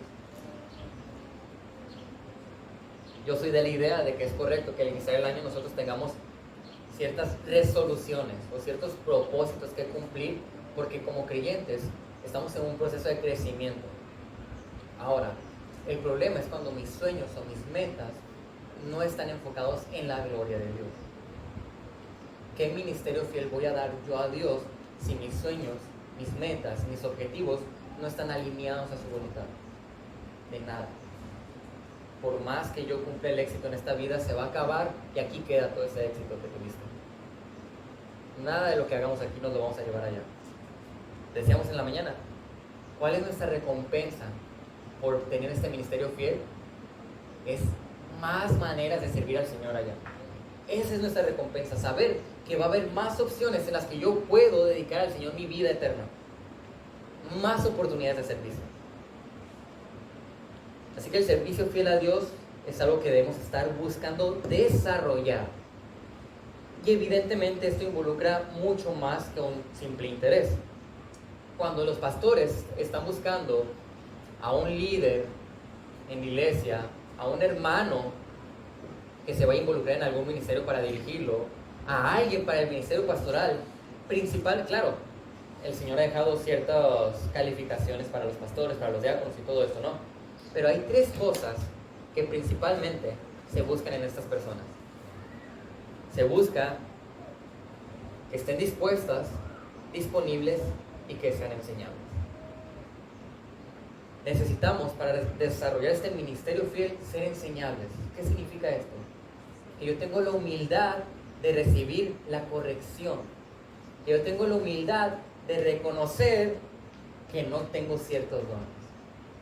Yo soy de la idea de que es correcto que al iniciar el año nosotros tengamos ciertas resoluciones o ciertos propósitos que cumplir, porque como creyentes estamos en un proceso de crecimiento. Ahora, el problema es cuando mis sueños o mis metas no están enfocados en la gloria de Dios. ¿Qué ministerio fiel voy a dar yo a Dios si mis sueños, mis metas, mis objetivos no están alineados a su voluntad? De nada. Por más que yo cumpla el éxito en esta vida, se va a acabar y aquí queda todo ese éxito que tuviste. Nada de lo que hagamos aquí nos lo vamos a llevar allá. Decíamos en la mañana, ¿cuál es nuestra recompensa por tener este ministerio fiel? Es más maneras de servir al Señor allá. Esa es nuestra recompensa, saber que va a haber más opciones en las que yo puedo dedicar al Señor mi vida eterna. Más oportunidades de servicio. Así que el servicio fiel a Dios es algo que debemos estar buscando desarrollar. Y evidentemente esto involucra mucho más que un simple interés. Cuando los pastores están buscando a un líder en la iglesia, a un hermano que se va a involucrar en algún ministerio para dirigirlo, a alguien para el ministerio pastoral principal, claro, el Señor ha dejado ciertas calificaciones para los pastores, para los diáconos y todo esto, ¿no? Pero hay tres cosas que principalmente se buscan en estas personas. Se busca que estén dispuestas, disponibles y que sean enseñables. Necesitamos, para desarrollar este ministerio fiel, ser enseñables. ¿Qué significa esto? Que yo tengo la humildad de recibir la corrección. Que yo tengo la humildad de reconocer que no tengo ciertos dones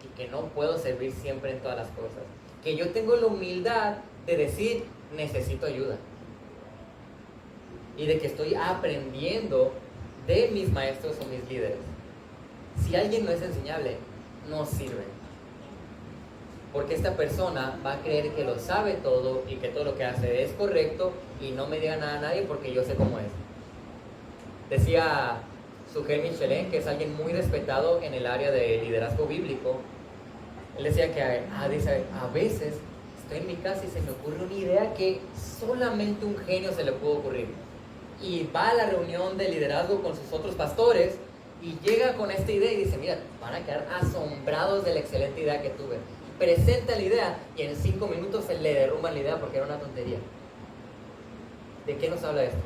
y que no puedo servir siempre en todas las cosas. Que yo tengo la humildad de decir, necesito ayuda. Y de que estoy aprendiendo de mis maestros o mis líderes. Si alguien no es enseñable, no sirve. Porque esta persona va a creer que lo sabe todo y que todo lo que hace es correcto y no me diga nada a nadie porque yo sé cómo es. Decía Suger Michelin, que es alguien muy respetado en el área de liderazgo bíblico, Él decía que dice, a veces estoy en mi casa y se me ocurre una idea que solamente un genio se le puede ocurrir. Y va a la reunión de liderazgo con sus otros pastores y llega con esta idea y dice, mira, van a quedar asombrados de la excelente idea que tuve. Presenta la idea y en 5 minutos se le derrumba la idea porque era una tontería. ¿De qué nos habla esto?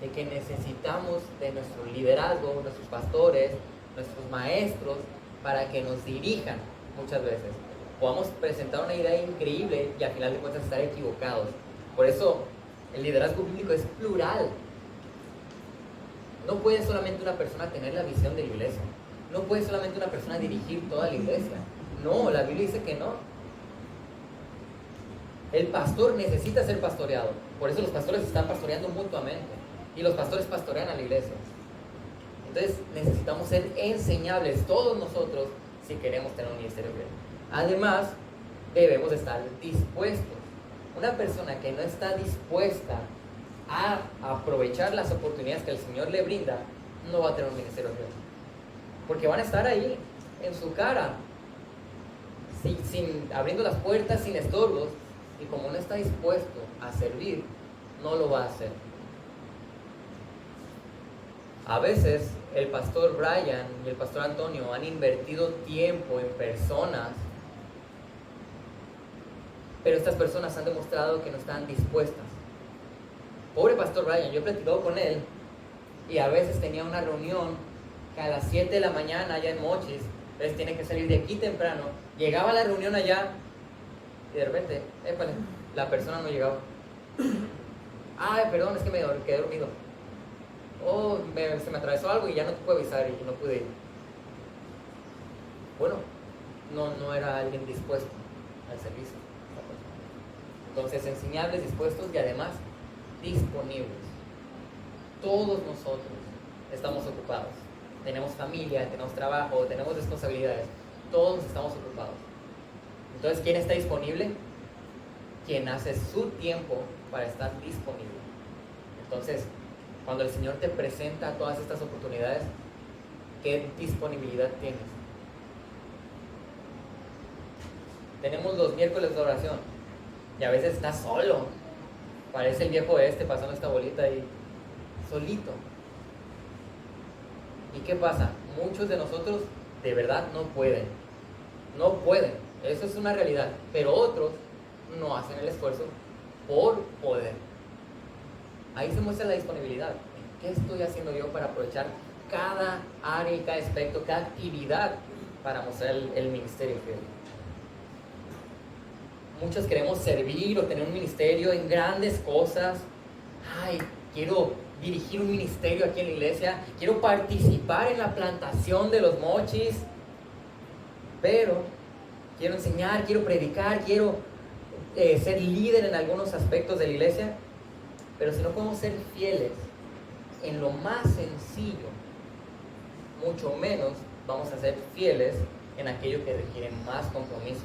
De que necesitamos de nuestro liderazgo, nuestros pastores, nuestros maestros, para que nos dirijan muchas veces. Podamos presentar una idea increíble y al final de cuentas estar equivocados. Por eso el liderazgo bíblico es plural. No puede solamente una persona tener la visión de la iglesia. No puede solamente una persona dirigir toda la iglesia. No, la Biblia dice que no. El pastor necesita ser pastoreado. Por eso los pastores están pastoreando mutuamente. Y los pastores pastorean a la iglesia. Entonces necesitamos ser enseñables todos nosotros si queremos tener un ministerio bien. Además, debemos estar dispuestos. Una persona que no está dispuesta a aprovechar las oportunidades que el Señor le brinda, no va a tener un ministerio bien. Porque van a estar ahí, en su cara, abriendo las puertas, sin estorbos. Y como no está dispuesto a servir, no lo va a hacer. A veces el pastor Brian y el pastor Antonio han invertido tiempo en personas, pero estas personas han demostrado que no están dispuestas. Pobre pastor Brian, yo he platicado con él y a veces tenía una reunión que a las 7 de la mañana allá en Mochis, entonces tiene que salir de aquí temprano. Llegaba a la reunión allá y de repente, la persona no llegaba. Ay, perdón, es que me quedé dormido. Se me atravesó algo y ya no te puedo avisar y no pude ir. Bueno, no era alguien dispuesto al servicio. Entonces, enseñables, dispuestos y además disponibles. Todos nosotros estamos ocupados. Tenemos familia, tenemos trabajo, tenemos responsabilidades. Todos estamos ocupados. Entonces, ¿quién está disponible? Quien hace su tiempo para estar disponible. Entonces, cuando el Señor te presenta todas estas oportunidades, ¿qué disponibilidad tienes? Tenemos los miércoles de oración y a veces estás solo. Parece el viejo pasando esta bolita ahí, solito. ¿Y qué pasa? Muchos de nosotros de verdad no pueden. No pueden. Eso es una realidad. Pero otros no hacen el esfuerzo por poder. Ahí se muestra la disponibilidad. ¿Qué estoy haciendo yo para aprovechar cada área y cada aspecto, cada actividad para mostrar el ministerio fiel? Muchos queremos servir o tener un ministerio en grandes cosas. Ay, quiero dirigir un ministerio aquí en la iglesia. Quiero participar en la plantación de los mochis. Pero quiero enseñar, quiero predicar, quiero ser líder en algunos aspectos de la iglesia. Pero si no podemos ser fieles en lo más sencillo, mucho menos vamos a ser fieles en aquello que requiere más compromiso.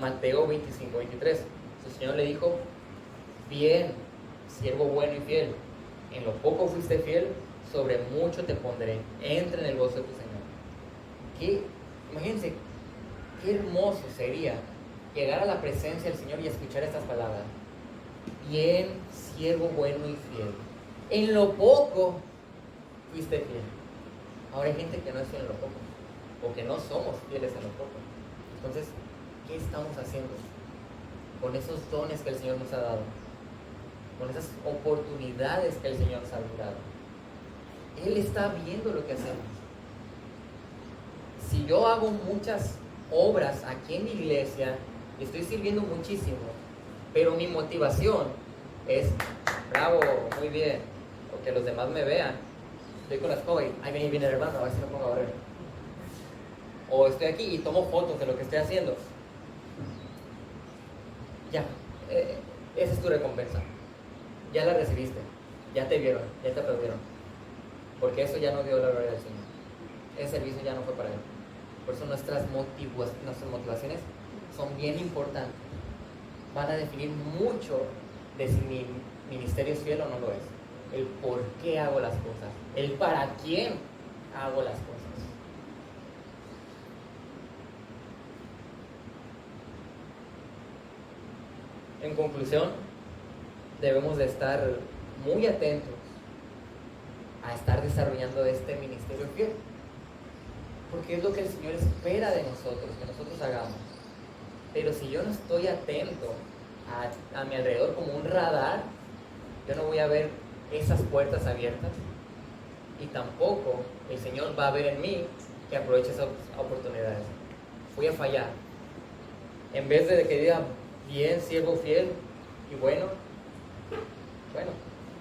Mateo 25:23. Su Señor le dijo: bien, siervo bueno y fiel, en lo poco fuiste fiel, sobre mucho te pondré. Entra en el gozo de tu Señor. Imagínense, qué hermoso sería llegar a la presencia del Señor y escuchar estas palabras. Bien, siervo bueno y fiel, en lo poco fuiste fiel. Ahora hay gente que no es fiel en lo poco, o que no somos fieles en lo poco. Entonces, ¿qué estamos haciendo con esos dones que el Señor nos ha dado? Con esas oportunidades que el Señor nos ha dado. Él está viendo lo que hacemos. Si yo hago muchas obras aquí en mi iglesia y estoy sirviendo muchísimo, pero mi motivación es: bravo, muy bien, o que los demás me vean, estoy con la escoba y ahí viene el hermano, a ver si me pongo a barrer. O estoy aquí y tomo fotos de lo que estoy haciendo. Ya, esa es tu recompensa. Ya la recibiste, ya te vieron, ya te aplaudieron. Porque eso ya no dio la gloria al Señor. Ese servicio ya no fue para Él. Por eso nuestras motivaciones son bien importantes. Van a definir mucho de si mi ministerio es fiel o no lo es. El por qué hago las cosas, el para quién hago las cosas. En conclusión, debemos de estar muy atentos a estar desarrollando este ministerio fiel, porque es lo que el Señor espera de nosotros, que nosotros hagamos. Pero si yo no estoy atento a mi alrededor como un radar, yo no voy a ver esas puertas abiertas, y tampoco el Señor va a ver en mí que aproveche esas oportunidades. Voy a fallar. En vez de que diga, bien, siervo fiel y bueno,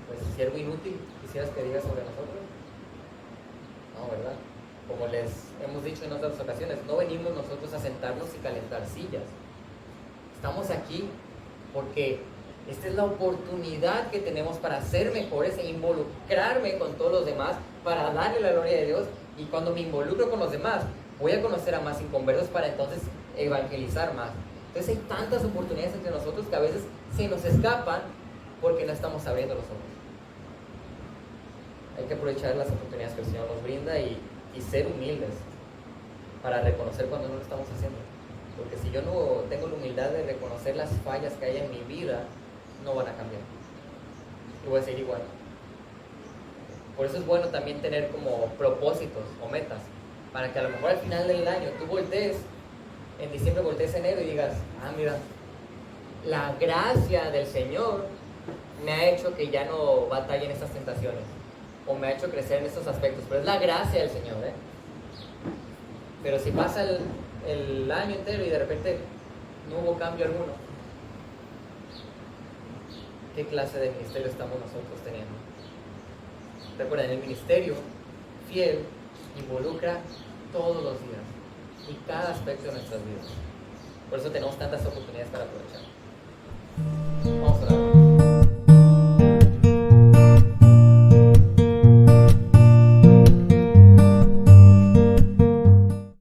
pues siervo inútil, quisieras que diga sobre nosotros. No, ¿verdad? Como les hemos dicho en otras ocasiones, no venimos nosotros a sentarnos y calentar sillas. Estamos aquí porque esta es la oportunidad que tenemos para ser mejores e involucrarme con todos los demás para darle la gloria de Dios. Y cuando me involucro con los demás, voy a conocer a más inconversos para entonces evangelizar más. Entonces hay tantas oportunidades entre nosotros que a veces se nos escapan porque no estamos abriendo los ojos. Hay que aprovechar las oportunidades que el Señor nos brinda y ser humildes para reconocer cuando no lo estamos haciendo. Porque si yo no tengo la humildad de reconocer las fallas que hay en mi vida, no van a cambiar. Y voy a seguir igual. Por eso es bueno también tener como propósitos o metas, para que a lo mejor al final del año tú voltees, en diciembre voltees enero y digas, mira, la gracia del Señor me ha hecho que ya no batalle en estas tentaciones, o me ha hecho crecer en estos aspectos, pero es la gracia del Señor, ¿eh? Pero si pasa el año entero y de repente no hubo cambio alguno, ¿qué clase de ministerio estamos nosotros teniendo? Recuerden, el ministerio fiel involucra todos los días y cada aspecto de nuestras vidas. Por eso tenemos tantas oportunidades para aprovechar.